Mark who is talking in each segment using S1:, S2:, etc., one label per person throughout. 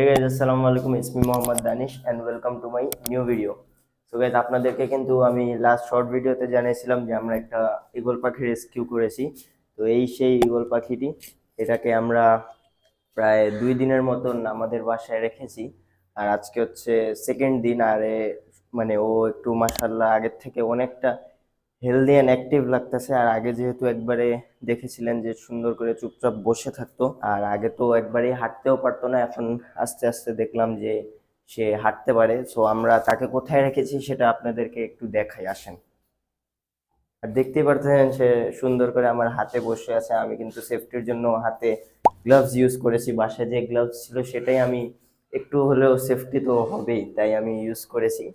S1: Hey guys, আসসালামু আলাইকুম, it's me Mohammad Danish and welcome to my new video. So guys, আপনাদেরকে কিন্তু আমি লাস্ট শর্ট ভিডিওতে জানিয়েছিলাম যে আমরা একটা ঈগল পাখি রেস্কিউ করেছি। তো এই সেই ঈগল পাখিটি, এটাকে আমরা প্রায় 2 দিনের মতন আমাদের বাসায় রেখেছি। আর আজকে হচ্ছে সেকেন্ড দিন। আর মানে ও একটু মাশাআল্লাহ আগের থেকে অনেকটা হেলদি অ্যান্ড অ্যাক্টিভ লাগতেছে। আর আগে যেহেতু একবারে দেখেছিলেন যে সুন্দর করে চুপচাপ বসে থাকতো, আর আগে তো একবারেই হাঁটতেও পারতো না, এখন আস্তে আস্তে দেখলাম যে সে হাঁটতে পারে। সো আমরা তাকে কোথায় রেখেছি সেটা আপনাদেরকে একটু দেখাই, আসেন। আর দেখতেই পারতেছেন সে সুন্দর করে আমার হাতে বসে আছে। আমি কিন্তু সেফটির জন্য হাতে গ্লাভস ইউজ করেছি। বাসায় যে গ্লাভস ছিল সেটাই আমি, একটু হলেও সেফটি তো হবেই, তাই আমি ইউজ করেছি।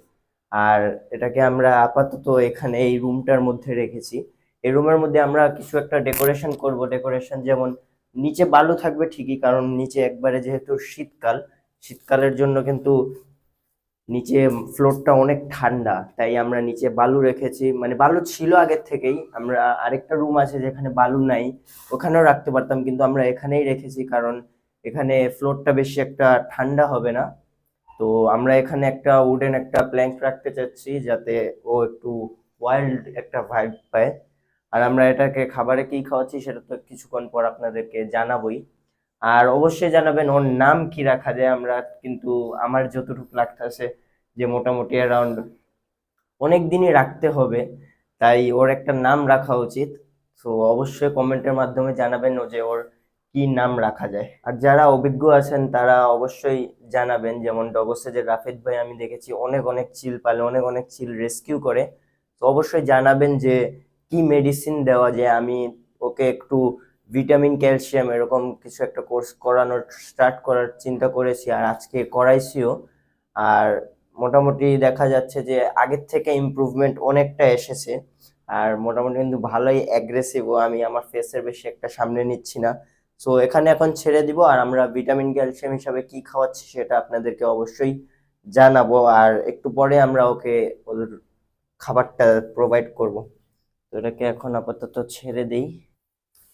S1: আর এটাকে আমরা আপাতত এখানে এই রুমটার মধ্যে রেখেছি। এই রুমের মধ্যে আমরা কিছু একটা ডেকোরেশন করব। ডেকোরেশন যেমন নিচে বালু থাকবে ঠিকই, কারণ নিচে একবারে যেহেতু শীতকাল, শীতকালের জন্য কিন্তু নিচে ফ্লোরটা অনেক ঠান্ডা, তাই আমরা নিচে বালু রেখেছি। মানে বালু ছিল আগের থেকেই, আমরা আরেকটা রুম আছে যেখানে বালু নাই, ওখানেও রাখতে পারতাম, কিন্তু আমরা এখানেই রেখেছি কারণ এখানে ফ্লোরটা বেশি একটা ঠান্ডা হবে না। তো আমরা এখানে একটা উডেন একটা প্ল্যাঙ্ক রাখতে চাচ্ছি, যাতে ও একটু ওয়াইল্ড একটা ভাইব পায়। আর আমরা এটাকে খাবারে কি খাওয়াচ্ছি সেটা তো কিছুক্ষণ পর আপনাদেরকে জানাবোই। আর অবশ্যই জানাবেন ওর নাম কি রাখা যায়। আমরা কিন্তু, আমার যতটুকু লাগতেছে যে মোটামুটি অ্যারাউন্ড অনেক দিনই রাখতে হবে, তাই ওর একটা নাম রাখা উচিত। তো অবশ্যই কমেন্টের মাধ্যমে জানাবেন ও যে ওর কি নাম রাখা যায়। আর যারা অভিজ্ঞ আছেন তারা অবশ্যই জানাবেন, যেমন ডগসে যে রাফেদ ভাই আমি দেখেছি অনেক অনেক চিল পালে, অনেক অনেক চিল রেস্কিউ করে। তো অবশ্যই জানাবেন যে কি মেডিসিন দেওয়া যায়। আমি ওকে একটু ভিটামিন ক্যালসিয়াম এরকম কিছু একটা কোর্স করানোর স্টার্ট করার চিন্তা করেছি, আর আজকে করাইছিও। আর মোটামুটি দেখা যাচ্ছে যে আগের থেকে ইমপ্রুভমেন্ট অনেকটা এসেছে। আর মোটামুটি কিন্তু ভালোই অ্যাগ্রেসিভ, আমি আমার ফেসের বেশি একটা সামনে নিচ্ছি না। সো এখানে এখন ছেড়ে দিব, আর আমরা ভিটামিন ক্যালসিয়াম হিসাবে কি খাওয়াচ্ছি সেটা আপনাদেরকে অবশ্যই জানাবো। আর একটু পরে আমরা ওকে ওদের খাবারটা প্রোভাইড করব। তো এটাকে এখন আপাতত ছেড়ে দেই।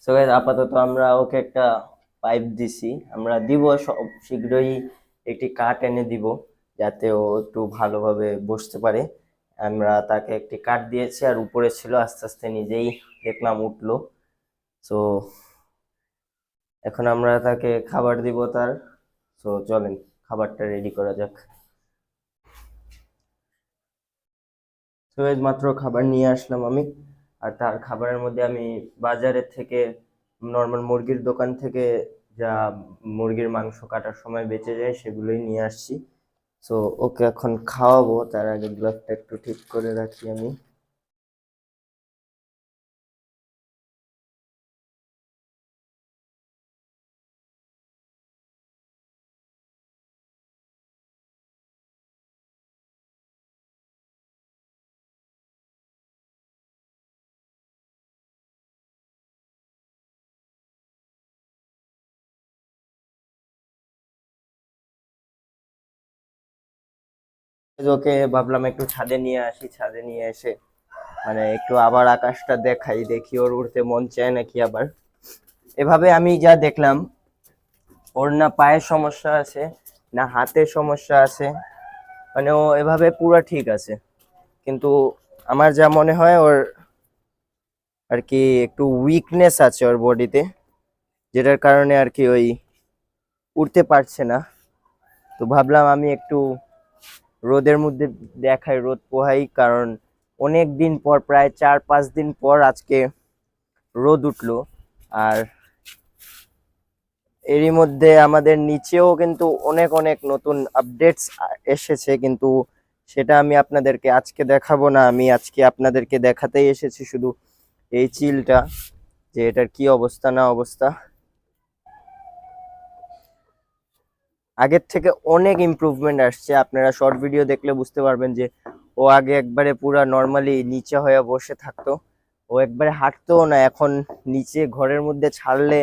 S1: সো গাইস, আপাতত আমরা ওকে একটা পাইপ দিছি, আমরা দিব সব শীঘ্রই একটি কাঠ এনে দিব, যাতে ও একটু ভালোভাবে বসতে পারে। আমরা তাকে একটি কাঠ দিয়েছি, আর উপরে ছিল, আস্তে আস্তে নিজেই দেখলাম উঠলো। সো এখন আমরা তাকে খাবার দিব তার। সো চলেন খাবারটা রেডি করা যাক। তো এই মাত্র খাবার নিয়ে আসলাম আমি। আর তার খাবারের মধ্যে আমি বাজারের থেকে, নর্মাল মুরগির দোকান থেকে যা মুরগির মাংস কাটার সময় বেঁচে যায় সেগুলোই নিয়ে আসছি। সো ওকে এখন খাওয়াবো, তার আগে গ্লাভটা একটু ঠিক করে রাখি আমি। ওকে ভাবলাম একটু ছাদে নিয়ে আসি, ছাদে নিয়ে এসে মানে একটু আবার আকাশটা দেখাই, দেখি ওর উড়তে মন চায় নাকি আবার। এভাবে আমি যা দেখলাম, ওর না পায়ের সমস্যা আছে, না হাতের সমস্যা আছে, মানে ও এভাবে পুরো ঠিক আছে। কিন্তু আমার যা মনে হয় ওর আর কি একটু উইকনেস আছে ওর বডিতে, যেটার কারণে আর কি ওই উঠতে পারছে না। তো ভাবলাম আমি একটু রোদের মধ্যে দেখাই, রোদ পোহাই, কারণ অনেক দিন পর, প্রায় 4-5 দিন পর আজকে রোদ উঠলো। আর এরই মধ্যে আমাদের নিচেও কিন্তু অনেক অনেক নতুন আপডেটস এসেছে, কিন্তু সেটা আমি আপনাদেরকে আজকে দেখাবো না। আমি আজকে আপনাদেরকে দেখাতেই এসেছি শুধু এই চিলটা, যে এটার কি অবস্থা না অবস্থা। আগের থেকে অনেক ইমপ্রুভমেন্ট আসছে, আপনারা শর্ট ভিডিও দেখলে বুঝতে পারবেন যে ও আগে একবারে পুরা নর্মালি নিচে হয়ে বসে থাকতো, ও একবারে হাঁটতো না। এখন নিচে ঘরের মধ্যে ছাড়লে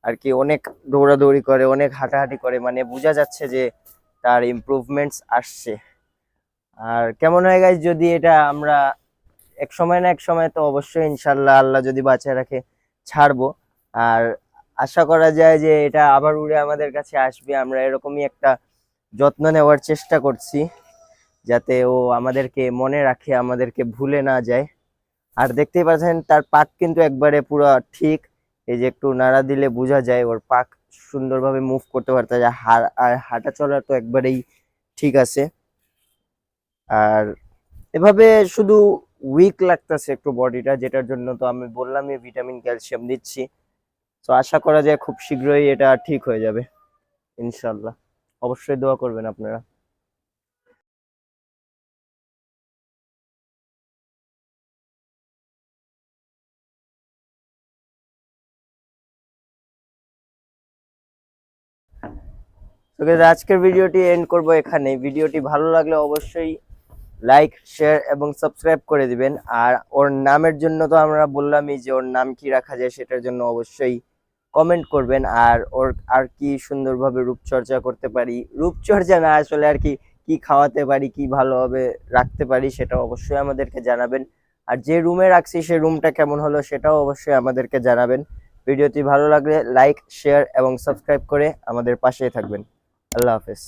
S1: আর কি অনেক দৌড়াদৌড়ি করে, অনেক হাঁটাহাঁটি করে, মানে বোঝা যাচ্ছে যে তার ইমপ্রুভমেন্টস আসছে। আর কেমন হয় গাইজ যদি এটা আমরা এক সময় না এক সময়, তো অবশ্যই ইনশাল্লাহ আল্লাহ যদি বাঁচিয়ে রাখে ছাড়বো। আর আশা করা যায় যে এটা আবার উড়ে আমাদের কাছে আসবে। আমরা এরকমই একটা যত্ন নেওয়ার চেষ্টা করছি যাতে ও আমাদেরকে মনে রাখে, আমাদেরকে ভুলে না যায়। আর দেখতেই পাচ্ছেন তার পাক কিন্তু একবারে পুরো ঠিক। এই যে একটু নাড়া দিলে বোঝা যায় ওর পাক সুন্দরভাবে মুভ করতে পারতে যায়। আর হাঁটা চলা তো একবারেই ঠিক আছে। আর এভাবে শুধু উইক লাগতেছে একটু বডিটা, যেটার জন্য তো আমি বললামই ভিটামিন ক্যালসিয়াম দিচ্ছি। তো আশা করা যায় খুব শীঘ্রই এটা ঠিক হয়ে যাবে ইনশাল্লাহ। অবশ্যই দোয়া করবেন আপনারা। তো guys, আজকের ভিডিওটি এন্ড করব এখানে। ভিডিওটি ভালো লাগলে অবশ্যই লাইক, শেয়ার এবং সাবস্ক্রাইব করে দিবেন। আর ওর নামের জন্য তো আমরা বললামই যে ওর নাম কি রাখা যায়, সেটার জন্য অবশ্যই কমেন্ট করবেন। আর ওর আর কি সুন্দরভাবে রূপচর্চা করতে পারি, রূপচর্চা না আসলে আর কি কি খাওয়াতে পারি, কি ভালোভাবে রাখতে পারি, সেটা অবশ্যই আমাদেরকে জানাবেন। আর যে রুমে রাখছি সেই রুমটা কেমন হলো সেটাও অবশ্যই আমাদেরকে জানাবেন। ভিডিওটি ভালো লাগলে লাইক, শেয়ার এবং সাবস্ক্রাইব করে আমাদের পাশেই থাকবেন। আল্লাহ হাফেজ।